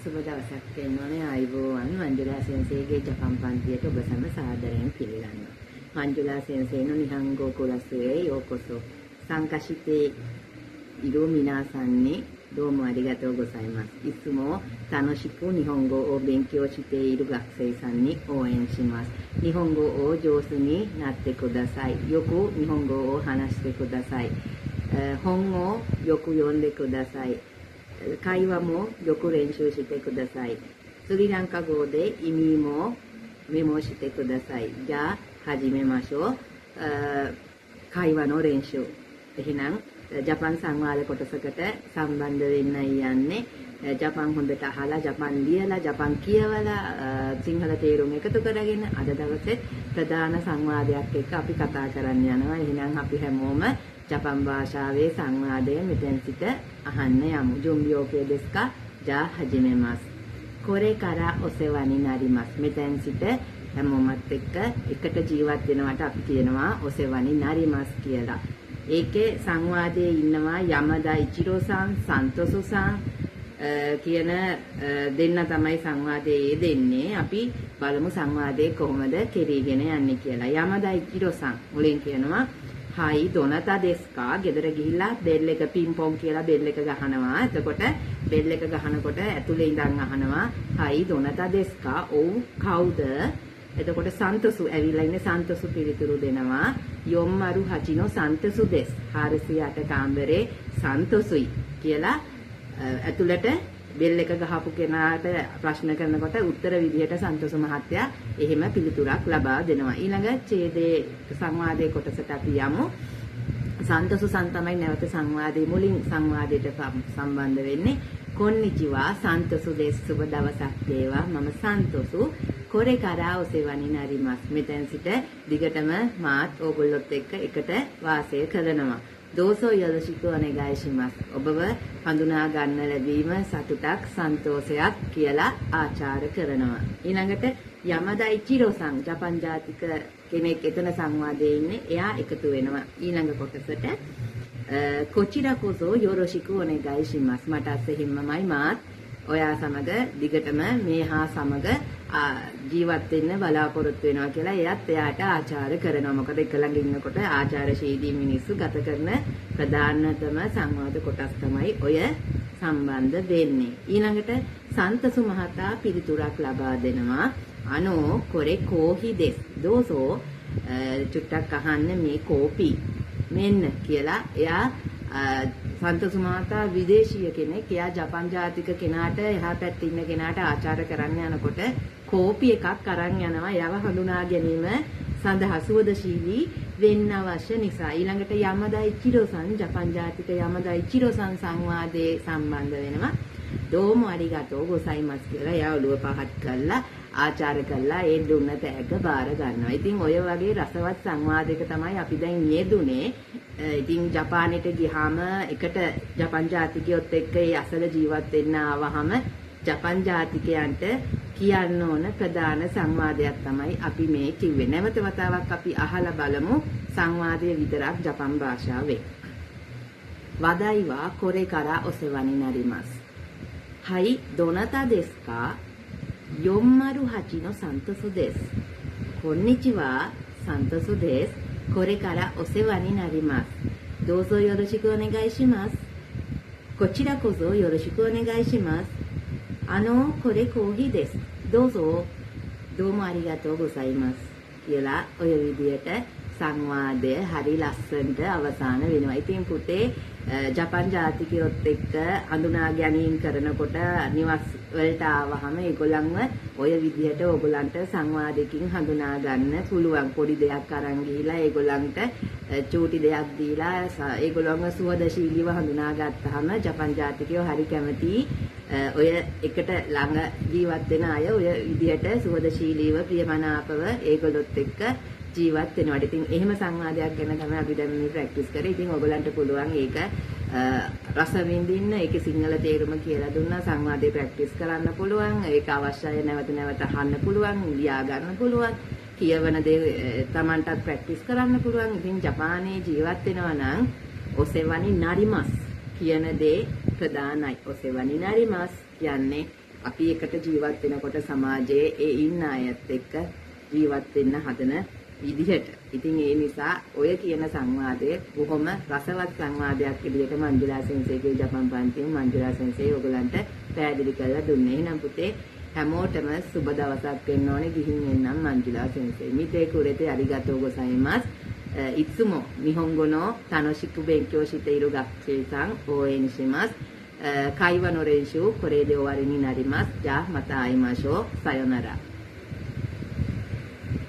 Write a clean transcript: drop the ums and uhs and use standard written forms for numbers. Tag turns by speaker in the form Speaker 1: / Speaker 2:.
Speaker 1: සුබ දවසක් වෙනෝනේ ආයුබෝවන් මංජුලා සෙන්සේගේ ජපන් පන්තියට ඔබ සැම සාදරයෙන් පිළිගන්නවා. මංජුලා සෙන්සේනෝ නිහංගෝ කුලසුවේ යෝකොසෝ සංකෂිතේ ඉරෝ මිනාසන්නේ දෝමෝ අරිගතෝ ගොසයිමස්. ඉස්සුමෝ තනෝෂිකු නිහංගෝ ඕ බෙන්කියෝ චිතේ ඉරු ගක්සේ සන්නි ඕෙන්ෂිමස්. නිහංගෝ ඕ ජෝසුනි නත්තේ කුදසයි. යොකු නිහංගෝ ඕ හනස්තේ කුදසයි. හොංගෝ යොකු යොන්දේ කුදසයි. 会話もよく練習してください。スリランカ語で意味もメモしてください。じゃあ始めましょう。会話の練習。එහෙනම් ජපන් සංවාද කොටසකට සම්බන්ධ වෙන්නයි යන්නේ. ජපන් හොඳට අහලා ජපන් ලියලා ජපන් කියවලා සිංහල තේරුම් එකතු කරගෙන අද දවසේ ප්‍රධාන සංවාදයක් එක්ක අපි කතා කරන්න යනවා. එහෙනම් අපි හැමෝම ජපන් භාෂාවේ සංවාදය මෙතෙන් සිට අහන්න යමු. ජුම්බි ඕකේ දෙස් කා? ජා හජිමෙමස්. කොරේ කරා ඔසෙවනි නරිමස්. මෙතෙන් සිට හැමෝමත් එක්ක එකට ජීවත් වෙනවට අපි කියනවා ඔසෙවනි නරිමස් කියලා. ඒකේ සංවාදයේ ඉන්නවා යමදා ඉචිරෝ-සන්, සන්තෝසෝ-සන් කියන දෙන්න තමයි සංවාදයේ දෙන්නේ. අපි බලමු සංවාදයේ කොහොමද කෙරීගෙන යන්නේ කියලා. යමදා ඉචිරෝ-සන් මුලින් කියනවා හයි දොනතා දෙස්කා. ගෙදර ගිහිල්ලා බෙල් එක පින්පොන් කියලා බෙල් එක ගහනවා. එතකොට බෙල් එක ගහනකොට ඇතුලේ ඉඳන් අහනවා හයි දොනතා දෙස්කා. ඔව් කවුද? එතකොට සන්තසු ඇවිල්ලා ඉන්නේ සන්තසු පිළිතුරු දෙනවා. යොම්මරු හචිනෝ සන්තසු දෙස්. 408 කාමරේ සන්තසුයි කියලා ඇතුළට බෙල් එක ගහපු කෙනාට ප්‍රශ්න කරනකොට උත්තර විදිහට සන්තසු මහත්තයා එහෙම පිළිතුරක් ලබා දෙනවා. ඊළඟ ඡේදයේ සංවාදයේ කොටසට අපි යමු. සන්තසු සන් තමයි නැවත සංවාදයේ මුලින් සංවාදයට සම්බන්ධ වෙන්නේ. කොන්නිචිවා සන්තසු දෙස්. සුබ දවසක් වේවා. මම සන්තසු. කොරේ කරා ඔසෙවනි නරිමස්. මෙතෙන් සිට දිගටම මාත් ඕගොල්ලොත් එක්ක එකට වාසය කරනවා. දෝසෝ යොදසිකෝ අනෙගායිෂිමස්. ඔබව හඳුනා ගන්න ලැබීම සතුටක් සන්තෝෂයක් කියලා ආචාර කරනවා. ඊළඟට යමදා ඉචිරෝ-සන් ජපන් ජාතික කෙනෙක් එතන සංවාදයේ ඉන්නේ. එයා එකතු වෙනවා. ඊළඟ කොටසට කොචිරා කොසෝ යොරොෂිකෝ අනෙගායිෂිමස්. මට එහෙමමයි මාත් ඔයා සමග දිගටම මේ හා සමග ජීවත් වෙන්න බලාපොරොත්තු වෙනවා කියලා එයාත් එයාට ආචාර කරනවා. මොකද එක ළඟ ඉන්නකොට ආචාරශීලී මිනිස්සු ගත කරන ප්‍රධානතම සංවාද කොටස් තමයි ඔය සම්බන්ධ වෙන්නේ. ඊළඟට සන්තසු මහතා පිළිතුරක් ලබා දෙනවා. අනෝ කොරේ කෝහි දෙස්. දෝසෝ චුට්ටක් අහන්න මේ කෝපි මෙන්න කියලා එයා සන්තසු මහතා විදේශීය කෙනෙක්. එයා ජපන් ජාතික කෙනාට එහා පැත්තේ ඉන්න කෙනාට ආචාර කරන්න යනකොට කෝපි එකක් අරන් යනවා. එයාව හඳුනා ගැනීම සඳහා සුවදශීලී වෙන්න අවශ්‍ය නිසා. ඊළඟට යමදා ඉචිරෝ-සන් ජපන් ජාතික යමදා ඉචිරෝ-සන් සංවාදයේ සම්බන්ධ වෙනවා. දෝමෝ අරිගතෝ ගොසයිමස් කියලා එයා ඔළුව පහත් කරලා ආචාර කළා. ඒ දුන්න තෑග්ග බාර ගන්නවා. ඉතින් ඔය වගේ රසවත් සංවාදයක තමයි අපි දැන් යෙදුනේ. ඉතින් ජපානෙට ගියාම එකට ජපන් ජාතිකයොත් එක්ක ඒ අසල ජීවත් වෙන්න ආවහම ජපන් ජාතිකයන්ට කියන්න ඕන ප්‍රධාන සංවාදයක් තමයි අපි මේ කිව්වේ. නැවත වතාවක් අපි අහලා බලමු සංවාදය විතරක් ජපන් භාෂාවෙන්. වදායිවා කොරේ කරා ඔසෙවනි නරිමස්. හයි දොනතා දෙස්කා? යොම්මරු හචිනෝ සන්තසු දෙස්. කොන්නිචිවා සන්තසු දෙස්. කොරේ කරා ඔසෙවනි නරිමස්. දෝසෝ යොරොෂිකු ඔනෙගායිෂිමස්. කොචිරා කොසෝ යොරොෂිකු ඔනෙගායිෂිමස්. අනෝ කොරේ කෝහි දෙස්. දෝසෝ දෝමෝ අරිගතෝ ගොසයිමස් කියලා ඔය විදියට සංවාදය හරි ලස්සනට අවසන් වෙනවා. ඉතින් පුතේ ජපන් ජාතිකයොත් එක්ක හඳුනා ගැනීම කරනකොට නිවස් වලට ආවහම ඒගොල්ලන්ව ඔය විදිහට ඕගොල්ලන්ට සංවාදයකින් හඳුනා ගන්න පුළුවන්. පොඩි දෙයක් අරන් ගිහිලා ඒගොල්ලන්ට චූටි දෙයක් දීලා ඒගොල්ලන්ව සුවදශීලීව හඳුනා ගත්තාම ජපන් ජාතිකයෝ හරි කැමතියි ඔය එකට ළඟ ජීවත් වෙන අය ඔය විදිහට සුවදශීලීව ප්‍රියමනාපව ඒගොල්ලොත් එක්ක ජීවත් වෙනවා. ඉතින් එහෙම සංවාදයක් ගැන තමයි අපි දැන් මේ ප්‍රැක්ටිස් කරේ. ඉතින් ඔයගලන්ට පුළුවන් ඒක රස විඳින්න. ඒකේ සිංහල තේරුම කියලා දුන්නා. සංවාදේ ප්‍රැක්ටිස් කරන්න පුළුවන්. ඒක අවශ්‍යයි නැවත නැවත අහන්න පුළුවන්. ලියා ගන්න පුළුවන්. කියවන දේ Tamanටත් ප්‍රැක්ටිස් කරන්න පුළුවන්. ඉතින් ජපානයේ ජීවත් වෙනවා නම් ඔසෙවනි නරිමස් කියන දේ ප්‍රධානයි. ඔසෙවනි නරිමස් කියන්නේ අපි එකට ජීවත් වෙනකොට සමාජයේ ඒ ඉන්න අයත් එක්ක ජීවත් වෙන්න හදන විදිහට. ඉතින් ඒ නිසා ඔය කියන සංවාදය බොහොම රසවත් සංවාදයක් විදිහට මංජුලා සෙන්සේගේ ජපන් පන්තියේ මංජුලා සෙන්සේ ඔයගලන්ට පැහැදිලි කරලා දුන්නේ. එහෙනම් පුතේ හැමෝටම සුබ දවසක් වෙන්න ඕනේ. ගිහින් එන්නම් මංජුලා සෙන්සේ. මිතේ කුරේතේ අරිගතෝ ගොසයිමස්. いつも日本語の楽しく勉強している学生さん応援します。会話の練習これで終わりになります。じゃあまた会いましょう。さよなら。